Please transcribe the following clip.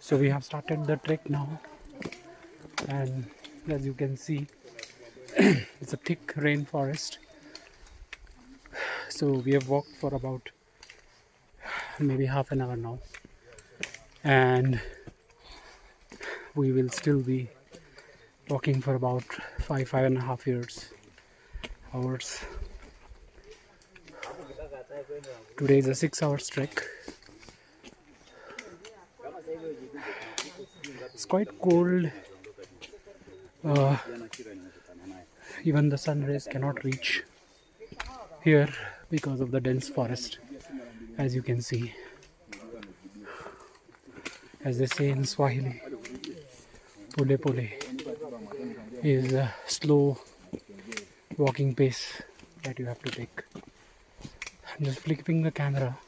So we have started the trek now, and as you can see, it's a thick rainforest. So we have walked for about maybe half an hour now, and we will still be walking for about 5.5 hours. Today is a 6 hour trek. It's quite cold. Even the sun rays cannot reach here because of the dense forest, as you can see. As they say in Swahili, pole pole is a slow walking pace that you have to take. I'm just flipping the camera